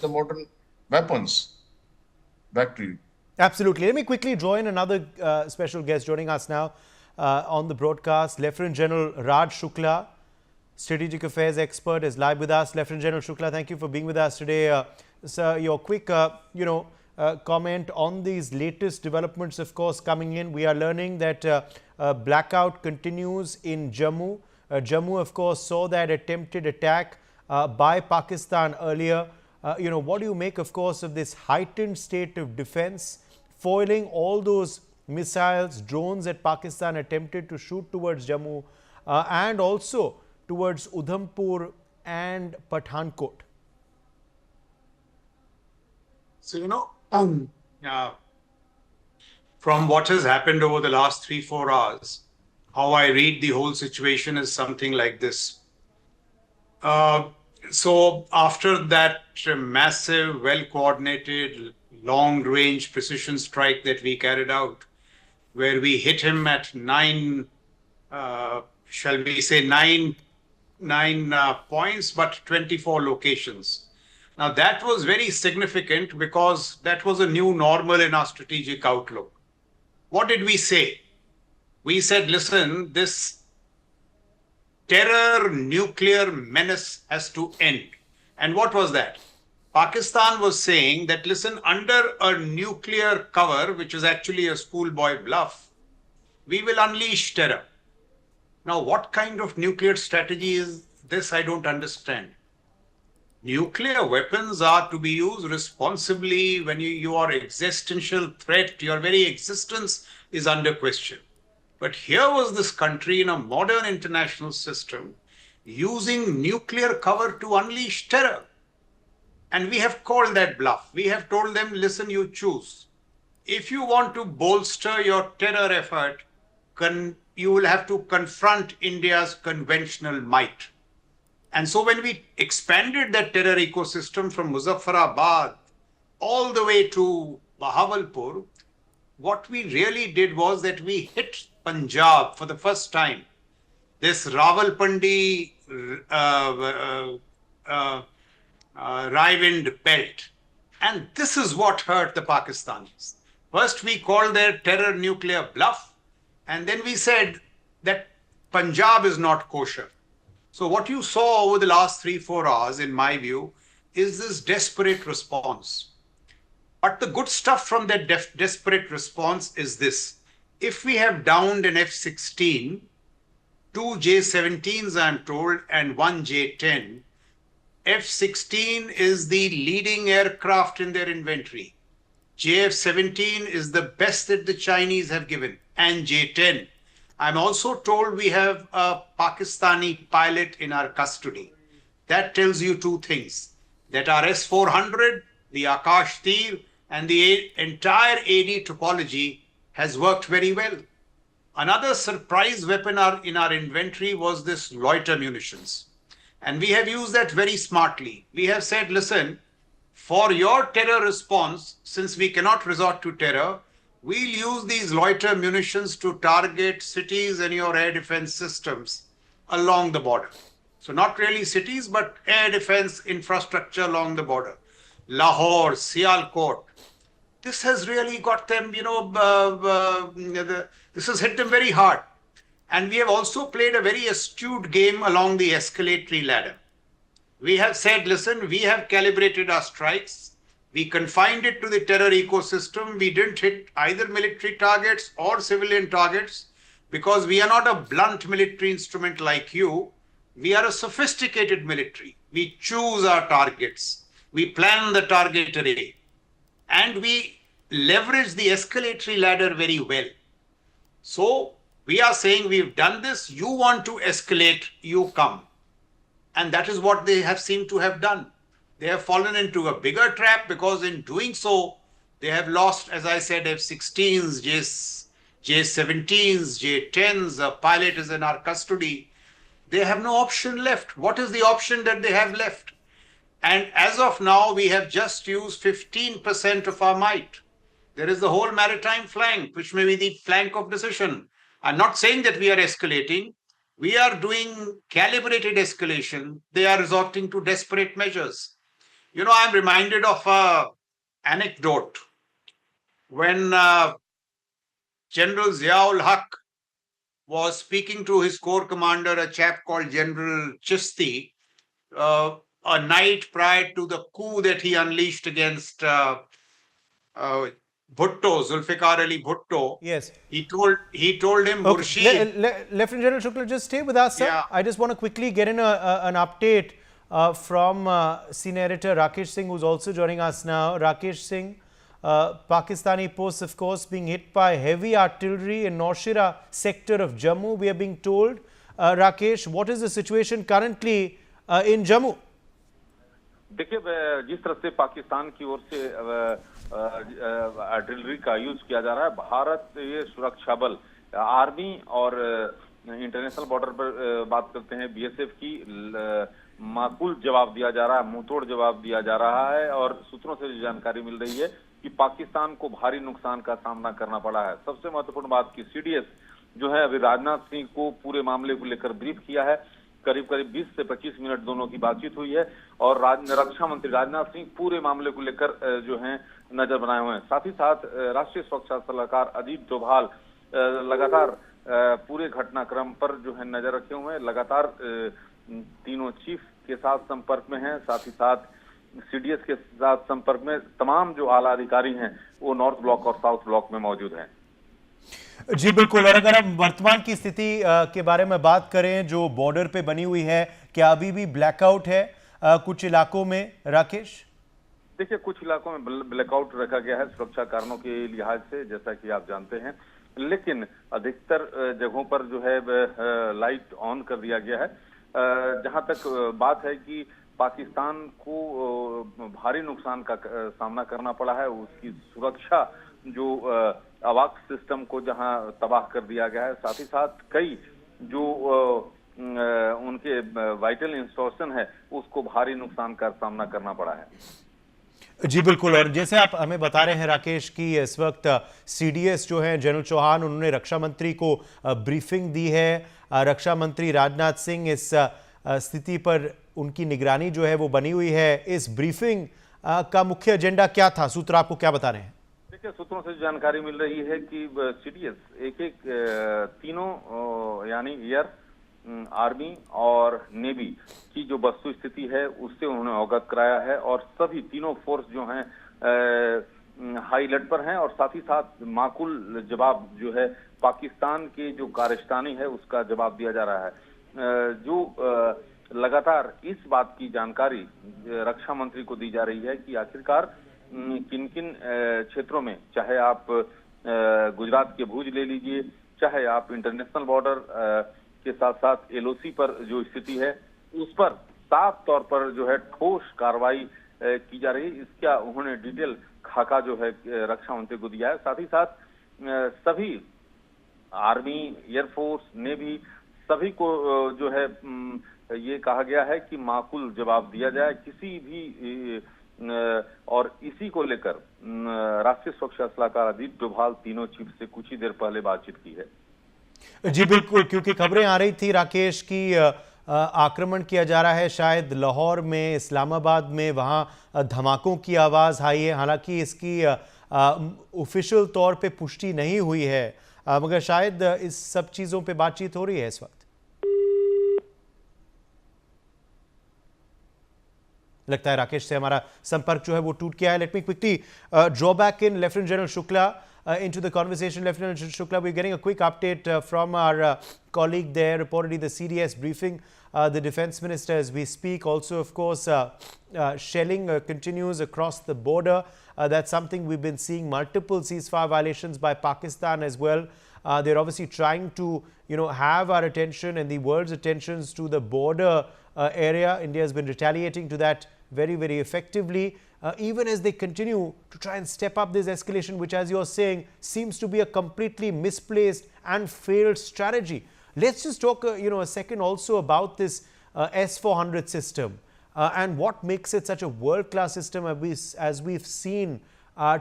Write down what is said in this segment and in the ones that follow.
the modern weapons. Back to you. Absolutely. Let me quickly join another special guest joining us now on the broadcast. Lieutenant General Raj Shukla, strategic affairs expert, is live with us. Lieutenant General Shukla, thank you for being with us today. Sir, your quick, comment on these latest developments, of course, coming in. We are learning that blackout continues in Jammu. Jammu, of course, saw that attempted attack by Pakistan earlier. What do you make, of course, of this heightened state of defense, foiling all those missiles, drones that Pakistan attempted to shoot towards Jammu and also towards Udhampur and Pathankot? So, from what has happened over the last 3-4 hours, how I read the whole situation is something like this. So after that massive, well-coordinated, long-range precision strike that we carried out, where we hit him at nine points, but 24 locations. Now that was very significant because that was a new normal in our strategic outlook. What did we say? We said, listen, this terror nuclear menace has to end. And what was that? Pakistan was saying that, listen, under a nuclear cover, which is actually a schoolboy bluff, we will unleash terror. Now, what kind of nuclear strategy is this? I don't understand. Nuclear weapons are to be used responsibly when your existential threat, your very existence is under question. But here was this country in a modern international system using nuclear cover to unleash terror. And we have called that bluff. We have told them, listen, you choose. If you want to bolster your terror effort, you will have to confront India's conventional might. And so when we expanded that terror ecosystem from Muzaffarabad all the way to Bahawalpur, what we really did was that we hit Punjab for the first time. This Rawalpindi Raiwind belt. And this is what hurt the Pakistanis. First, we called their terror nuclear bluff. And then we said that Punjab is not kosher. So what you saw over the last 3-4 hours, in my view, is this desperate response. But the good stuff from that desperate response is this. If we have downed an F-16, 2 J-17s, I'm told, and 1 J-10, F-16 is the leading aircraft in their inventory. JF-17 is the best that the Chinese have given, and J-10. I'm also told we have a Pakistani pilot in our custody. That tells you two things, that our S-400, the Akash Tir, and the entire AD topology has worked very well. Another surprise weapon in our inventory was this loiter munitions. And we have used that very smartly. We have said, listen, for your terror response, since we cannot resort to terror, we'll use these loiter munitions to target cities and your air defense systems along the border. So not really cities, but air defense infrastructure along the border. Lahore, Sialkot. This has really got them, this has hit them very hard. And we have also played a very astute game along the escalatory ladder. We have said, listen, we have calibrated our strikes. We confined it to the terror ecosystem. We didn't hit either military targets or civilian targets because we are not a blunt military instrument like you. We are a sophisticated military. We choose our targets. We plan the target array. And we leverage the escalatory ladder very well. So we are saying we've done this. You want to escalate, you come. And that is what they have seemed to have done. They have fallen into a bigger trap because in doing so, they have lost, as I said, F-16s, J-17s, J-10s, a pilot is in our custody. They have no option left. What is the option that they have left? And as of now, we have just used 15% of our might. There is the whole maritime flank, which may be the flank of decision. I'm not saying that we are escalating. We are doing calibrated escalation. They are resorting to desperate measures. You know, I'm reminded of an anecdote when General Ziaul Haq was speaking to his corps commander, a chap called General Chisti, a night prior to the coup that he unleashed against Bhutto, Zulfikar Ali Bhutto. Yes. He told him, Okay. Murshid. Lieutenant General Shukla, just stay with us, sir. Yeah. I just want to quickly get in an update from senior editor Rakesh Singh, who's also joining us now. Rakesh Singh, Pakistani posts, of course, being hit by heavy artillery in Naushera sector of Jammu, we are being told. Rakesh, what is the situation currently in Jammu? देखिए, जिस तरह से पाकिस्तान की ओर से artillery का use किया जा रहा है, भारत ये सुरक्षा बल आर्मी और इंटरनेशनल बॉर्डर पर बात करते हैं बीएसएफ की माकूल जवाब दिया जा रहा है, मुंहतोड़ जवाब दिया जा रहा है। और सूत्रों से जो जानकारी मिल रही है कि पाकिस्तान को भारी नुकसान का सामना करना पड़ा है। सबसे महत्वपूर्ण बात की सीडीएस जो है अभी राजनाथ सिंह को पूरे मामले को लेकर ब्रीफ किया है। करीब 20 से 25 मिनट दोनों की बातचीत हुई है और रक्षा मंत्री राजनाथ सिंह पूरे मामले को लेकर जो है नजर बनाए हुए हैं। साथ ही साथ राष्ट्रीय सुरक्षा सलाहकार अजीत डोभाल लगातार पूरे घटनाक्रम पर जो है नजर रखे हुए हैं, लगातार तीनों चीफ के साथ संपर्क में हैं। साथ ही साथ सीडीएस के साथ संपर्क में तमाम जो आला अधिकारी हैं वो नॉर्थ ब्लॉक और साउथ ब्लॉक में मौजूद हैं। जी बिल्कुल। और अगर हम वर्तमान की स्थिति के बारे में बात करें जो बॉर्डर पे बनी हुई है, क्या अभी भी ब्लैकआउट है कुछ इलाकों में? राकेश, देखिए, कुछ इलाकों में ब्लैकआउट रखा गया है सुरक्षा कारणों के लिहाज से, जैसा कि आप जानते हैं, लेकिन अधिकतर जगहों पर जो है लाइट ऑन कर दिया गया है। जहां तक बात है कि पाकिस्तान को भारी नुकसान का सामना करना पड़ा है, उसकी सुरक्षा जो अवाक सिस्टम को जहां तबाह कर दिया गया है, साथ ही साथ कई जो उनके वाइटल इंस्टॉलेशन है उसको भारी नुकसान का सामना करना पड़ा है। जी बिल्कुल। और जैसे आप हमें बता रहे हैं राकेश कि इस वक्त सीडीएस जो है जनरल चौहान, उन्होंने रक्षा मंत्री को ब्रीफिंग दी है। रक्षा मंत्री राजनाथ सिंह इस स्थिति पर उनकी निगरानी जो है वो बनी हुई है। इस ब्रीफिंग का मुख्य एजेंडा क्या था? सूत्र आपको क्या बता रहे हैं? देखिए, सूत्रों से जानकारी मिल रही है कि सीडीएस एक तीनों यानी एयर, आर्मी और नेवी की जो वस्तु स्थिति है उससे उन्होंने अवगत कराया है और सभी तीनों फोर्स जो हैं हाई अलर्ट पर हैं। और साथ ही साथ माकूल जवाब जो है पाकिस्तान के जो कारस्तानी है उसका जवाब दिया जा रहा है। जो लगातार इस बात की जानकारी रक्षा मंत्री को दी जा रही है कि आखिरकार किन किन क्षेत्रों में, चाहे आप गुजरात के भुज ले लीजिए, चाहे आप इंटरनेशनल बॉर्डर के साथ साथ एलओसी पर जो स्थिति है उस पर साफ तौर पर जो है ठोस कार्रवाई की जा रही है। इसका उन्होंने डिटेल खाका जो है रक्षा मंत्री को दिया है। साथ ही साथ सभी आर्मी, एयरफोर्स, नेवी सभी को जो है ये कहा गया है कि माकूल जवाब दिया जाए किसी भी और इसी को लेकर राष्ट्रीय सुरक्षा सलाहकार अजीत डोभाल तीनों चीफ से कुछ ही देर पहले बातचीत की है। जी बिल्कुल, क्योंकि खबरें आ रही थी राकेश की आक्रमण किया जा रहा है शायद लाहौर में, इस्लामाबाद में, वहां धमाकों की आवाज आई है। हालांकि इसकी ऑफिशियल तौर पे पुष्टि नहीं हुई है, मगर शायद इस सब चीजों पे बातचीत हो रही है इस वक्त। लगता है राकेश से हमारा संपर्क जो है वो टूट गया है। Let me quickly draw back in lieutenant general Shukla into the conversation. Lieutenant Shukla, we're getting a quick update from our colleague there, reportedly the CDS briefing the defense minister as we speak. Also, of course, shelling continues across the border. That's something we've been seeing, multiple ceasefire violations by Pakistan as well. They're obviously trying to, have our attention and the world's attentions to the border area. India has been retaliating to that very, very effectively. Even as they continue to try and step up this escalation, which, as you're saying, seems to be a completely misplaced and failed strategy. Let's just talk, a second also about this S-400 system and what makes it such a world-class system as we've seen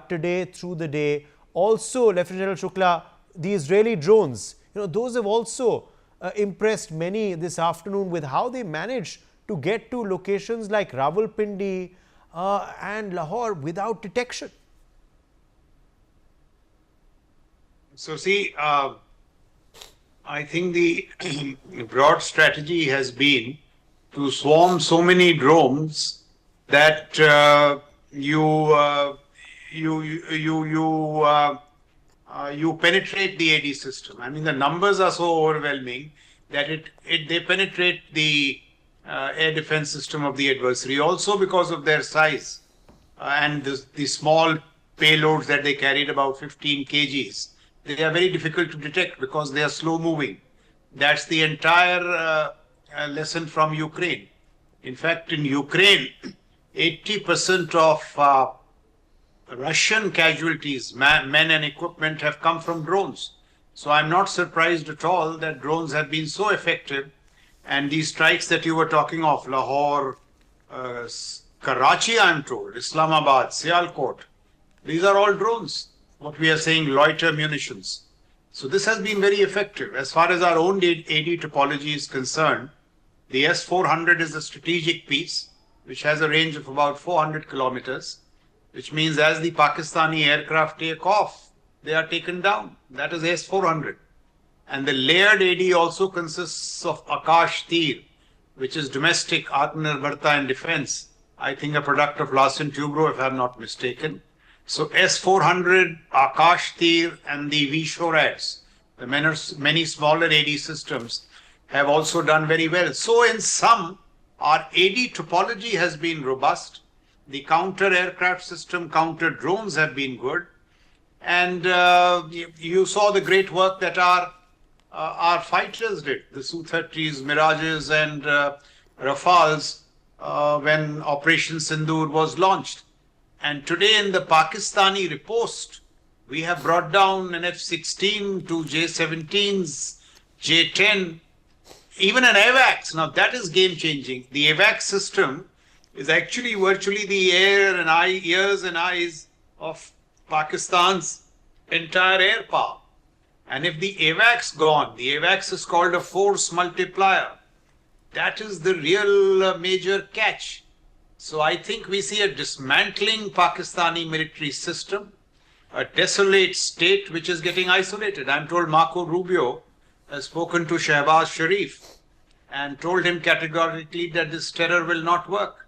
today through the day. Also, Lieutenant General Shukla, the Israeli drones, those have also impressed many this afternoon with how they managed to get to locations like Rawalpindi, and Lahore without detection. So see, I think the broad strategy has been to swarm so many drones that you penetrate the AD system. I mean, the numbers are so overwhelming that they penetrate the air defense system of the adversary. Also, because of their size and the small payloads that they carried, about 15 kgs, they are very difficult to detect because they are slow moving. That's the entire lesson from Ukraine. In fact, in Ukraine, 80% of Russian casualties, men and equipment, have come from drones. So I'm not surprised at all that drones have been so effective. And these strikes that you were talking of, Lahore, Karachi, I'm told, Islamabad, Sialkot, these are all drones. What we are saying, loiter munitions. So this has been very effective. As far as our own AD topology is concerned, the S-400 is a strategic piece, which has a range of about 400 kilometers, which means as the Pakistani aircraft take off, they are taken down. That is S-400. And the layered AD also consists of Akash Tir, which is domestic Atmanirbharta and defense. I think a product of Larsen Tubro, if I'm not mistaken. So S-400, Akash Tir, and the V-SHORADs, the many smaller AD systems, have also done very well. So in sum, our AD topology has been robust. The counter-aircraft system, counter-drones have been good. And you saw the great work that our fighters did, the Su-30s, Mirages, and Rafales, when Operation Sindoor was launched. And today in the Pakistani riposte, we have brought down an F-16 to J-17s, J-10, even an AWACS. Now that is game-changing. The AWACS system is actually virtually the ears and eyes of Pakistan's entire air power. And if the AWACS gone, the AWACS is called a force multiplier. That is the real major catch. So I think we see a dismantling Pakistani military system, a desolate state which is getting isolated. I'm told Marco Rubio has spoken to Shehbaz Sharif and told him categorically that this terror will not work.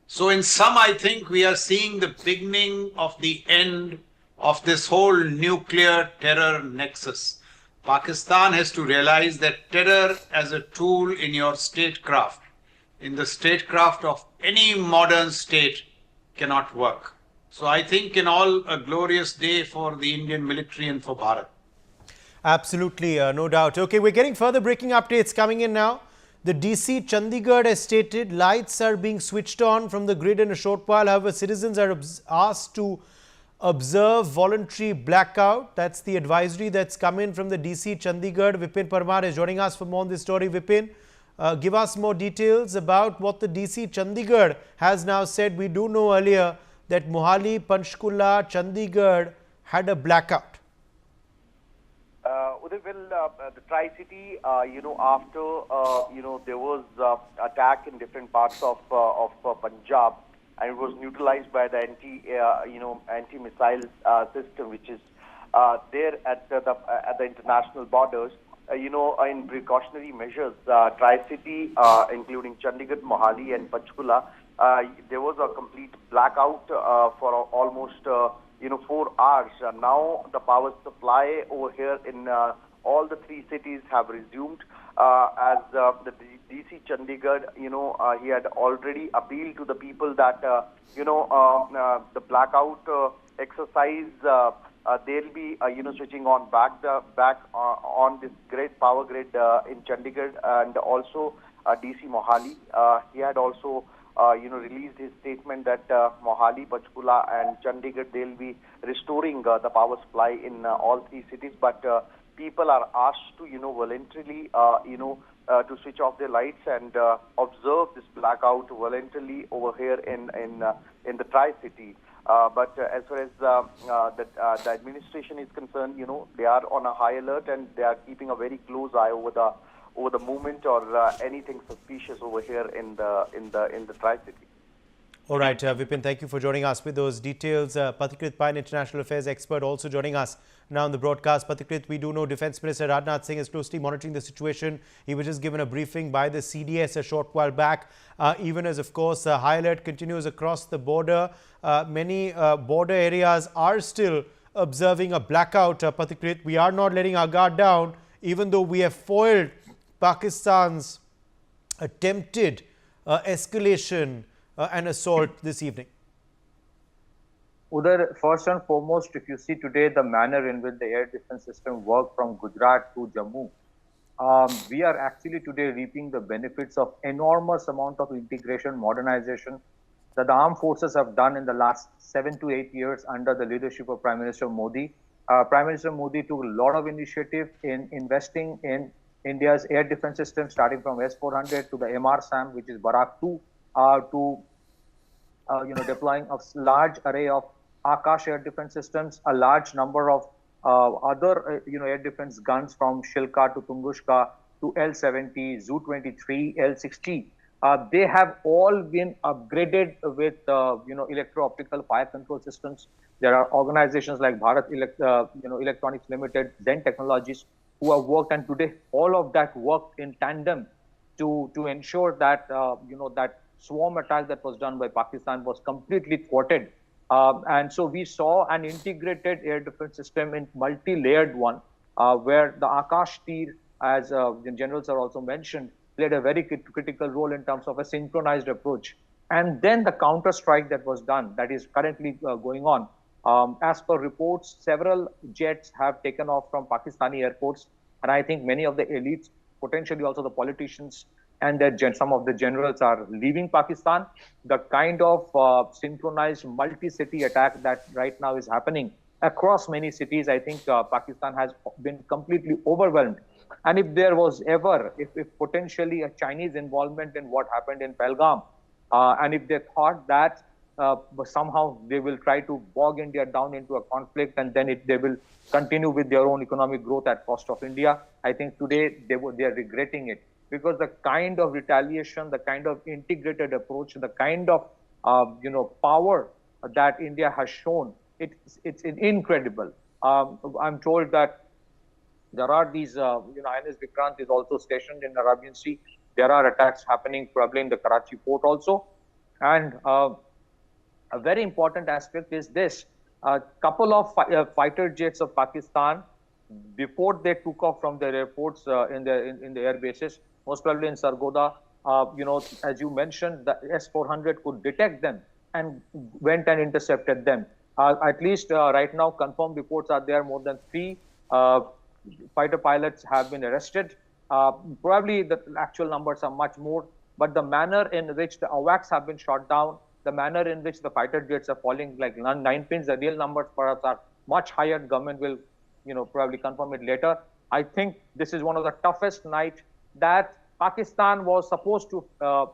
So in sum, I think we are seeing the beginning of the end of this whole nuclear terror nexus. Pakistan has to realize that terror as a tool in your statecraft, in the statecraft of any modern state, cannot work. So I think in all, a glorious day for the Indian military and for Bharat. Absolutely, no doubt. Okay, we're getting further breaking updates coming in now. The DC Chandigarh has stated lights are being switched on from the grid in a short while. However, citizens are asked to observe voluntary blackout. That's the advisory that's come in from the DC Chandigarh. Vipin Parmar is joining us for more on this story. Vipin, give us more details about what the DC Chandigarh has now said. We do know earlier that Mohali, Panchkula, Chandigarh had a blackout. The Tri-City, after, there was attack in different parts of Punjab, and it was neutralized by the anti-missile system, which is there at the international borders. In precautionary measures, Tri-City, including Chandigarh, Mohali, and Panchkula, there was a complete blackout for almost 4 hours. Now the power supply over here in all the 3 cities have resumed. As the DC Chandigarh, he had already appealed to the people that the blackout exercise, they'll be switching on back on this great power grid in Chandigarh, and also DC Mohali. He had also released his statement that Mohali, Panchkula, and Chandigarh, they'll be restoring the power supply in all 3 cities. But people are asked to, voluntarily, to switch off their lights and observe this blackout voluntarily over here in the Tri-City. But as far as the administration is concerned, they are on a high alert and they are keeping a very close eye over the movement or anything suspicious over here in the Tri-City. All right, Vipin, thank you for joining us with those details. Pathikrit Pai, international affairs expert, also joining us now on the broadcast. Pathikrit, we do know Defence Minister Rajnath Singh is closely monitoring the situation. He was just given a briefing by the CDS a short while back, even as, of course, high alert continues across the border. Many border areas are still observing a blackout, Pathikrit. We are not letting our guard down, even though we have foiled Pakistan's attempted escalation and assault this evening. Uday, first and foremost, if you see today the manner in which the air defense system worked from Gujarat to Jammu, we are actually today reaping the benefits of enormous amount of integration, modernization that the armed forces have done in the last 7 to 8 years under the leadership of Prime Minister Modi. Prime Minister Modi took a lot of initiative in investing in India's air defense system, starting from S-400 to the MR-SAM, which is Barak 2, to deploying a large array of Akash air defense systems, a large number of other air defense guns from Shilka to Tungushka to L-70, Zu-23, L-60. They have all been upgraded with electro-optical fire control systems. There are organizations like Bharat Electronics Limited, Zen Technologies, who have worked, and today all of that worked in tandem to ensure that that swarm attack that was done by Pakistan was completely thwarted. And so we saw an integrated air defense system in multi-layered one, where the Akash Tir, as the generals are also mentioned, played a very critical role in terms of a synchronized approach. And then the counter-strike that was done, that is currently going on. As per reports, several jets have taken off from Pakistani airports. And I think many of the elites, potentially also the politicians, and some of the generals are leaving Pakistan. The kind of synchronized multi-city attack that right now is happening across many cities, I think Pakistan has been completely overwhelmed. And if there was ever, if potentially a Chinese involvement in what happened in Pahalgam, and if they thought that somehow they will try to bog India down into a conflict, and then they will continue with their own economic growth at cost of India, I think today they are regretting it. Because the kind of retaliation, the kind of integrated approach, the kind of power that India has shown, it's incredible. I'm told that there are these, INS Vikrant is also stationed in the Arabian Sea. There are attacks happening probably in the Karachi port also. And a very important aspect is this: a couple of fighter jets of Pakistan, before they took off from their airports in the air bases, most probably in Sargodha, as you mentioned, the S-400 could detect them and went and intercepted them. At least right now, confirmed reports are there, more than 3 fighter pilots have been arrested. Probably the actual numbers are much more, but the manner in which the AWACS have been shot down, the manner in which the fighter jets are falling like 9 pins, the real numbers perhaps are much higher. Government will, probably confirm it later. I think this is one of the toughest nights that Pakistan was supposed to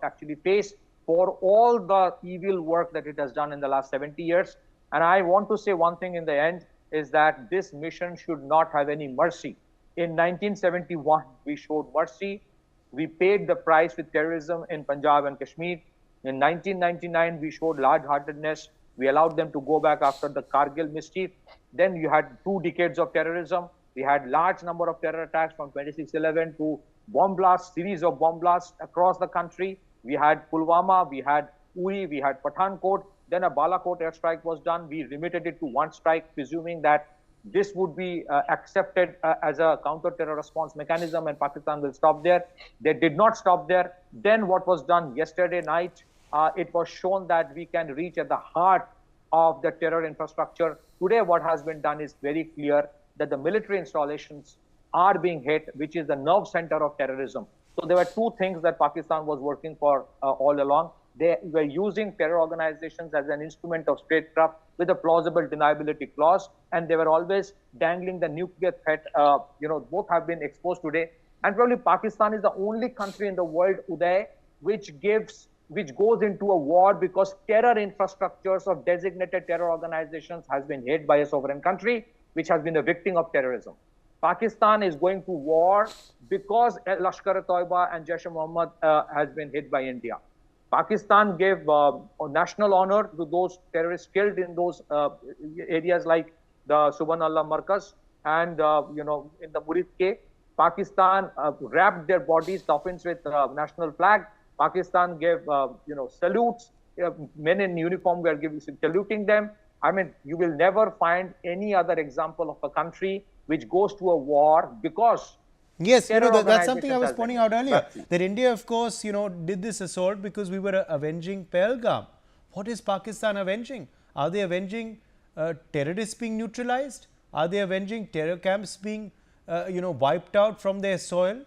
actually face for all the evil work that it has done in the last 70 years. And I want to say one thing in the end, is that this mission should not have any mercy. In 1971, we showed mercy. We paid the price with terrorism in Punjab and Kashmir. In 1999, we showed large-heartedness. We allowed them to go back after the Kargil mischief. Then you had 2 decades of terrorism. We had large number of terror attacks from 26/11 to bomb blasts, series of bomb blasts across the country. We had Pulwama, we had Uri, we had Pathankot. Then a Balakot airstrike was done. We limited it to 1 strike, presuming that this would be accepted as a counter-terror response mechanism, and Pakistan will stop there. They did not stop there. Then what was done yesterday night, it was shown that we can reach at the heart of the terror infrastructure. Today, what has been done is very clear that the military installations are being hit, which is the nerve center of terrorism. So there were 2 things that Pakistan was working for all along. They were using terror organizations as an instrument of statecraft with a plausible deniability clause, and they were always dangling the nuclear threat. Both have been exposed today. And probably Pakistan is the only country in the world, Uday, which goes into a war because terror infrastructures of designated terror organizations has been hit by a sovereign country, which has been a victim of terrorism. Pakistan is going to war because Lashkar-e-Toiba and Jaish-e-Mohammed has been hit by India. Pakistan gave national honor to those terrorists killed in those areas like the Subhanallah Markaz and in the Murid K. Pakistan wrapped their bodies, coffins with national flag. Pakistan gave salutes. Men in uniform were saluting them. I mean, you will never find any other example of a country which goes to a war because yes, that's something I was organizations pointing out earlier. That's it. That India, of course, did this assault because we were avenging Pahalgam. What is Pakistan avenging? Are they avenging terrorists being neutralized? Are they avenging terror camps being, wiped out from their soil?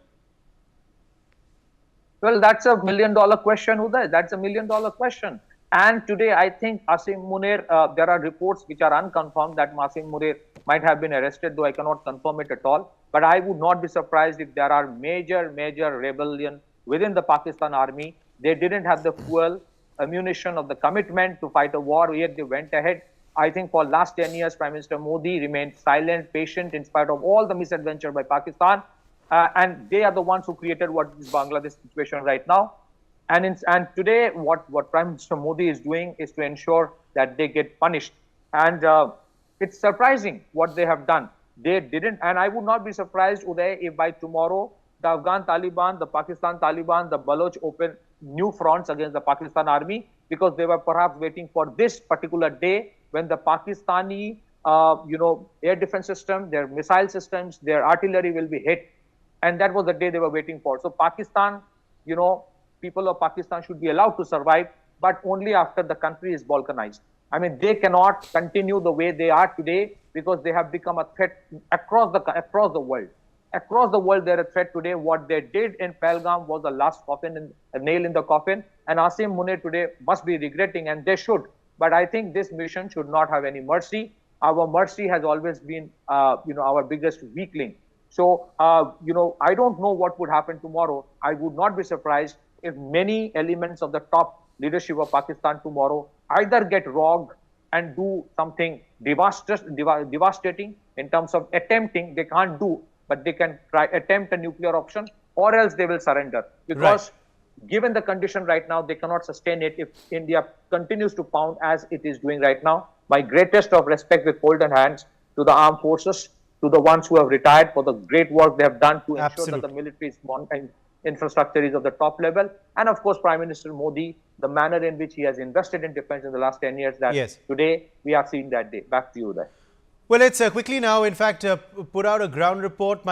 Well, that's a $1 million question, Uday. That's a $1 million question. And today, I think Asim Munir, there are reports which are unconfirmed that Asim Munir might have been arrested, though I cannot confirm it at all. But I would not be surprised if there are major rebellion within the Pakistan army. They didn't have the fuel, ammunition, of the commitment to fight a war, yet they went ahead. I think for last 10 years, Prime Minister Modi remained silent, patient, in spite of all the misadventure by Pakistan. And they are the ones who created what is Bangladesh situation right now. And today, what Prime Minister Modi is doing is to ensure that they get punished. And it's surprising what they have done. They didn't, and I would not be surprised, Uday, if by tomorrow the Afghan Taliban, the Pakistan Taliban, the Baloch open new fronts against the Pakistan army, because they were perhaps waiting for this particular day when the Pakistani, air defense system, their missile systems, their artillery will be hit. And that was the day they were waiting for. So Pakistan, people of Pakistan should be allowed to survive, but only after the country is balkanized. I mean, they cannot continue the way they are today because they have become a threat across the world. Across the world, they're a threat today. What they did in Pahalgam was the last a nail in the coffin. And Asim Munir today must be regretting, and they should. But I think this mission should not have any mercy. Our mercy has always been, our biggest weak link. So, I don't know what would happen tomorrow. I would not be surprised if many elements of the top leadership of Pakistan tomorrow either get robbed and do something devastating in terms of attempting. They can't do, but they can attempt a nuclear option, or else they will surrender. Because given the condition right now, they cannot sustain it if India continues to pound as it is doing right now. My greatest of respect with folded hands to the armed forces, to the ones who have retired, for the great work they have done to ensure that the military infrastructure is of the top level. And of course, Prime Minister Modi, the manner in which he has invested in defense in the last 10 years, that today we are seeing that day. Back to you there. Well, let's quickly now, in fact, put out a ground report.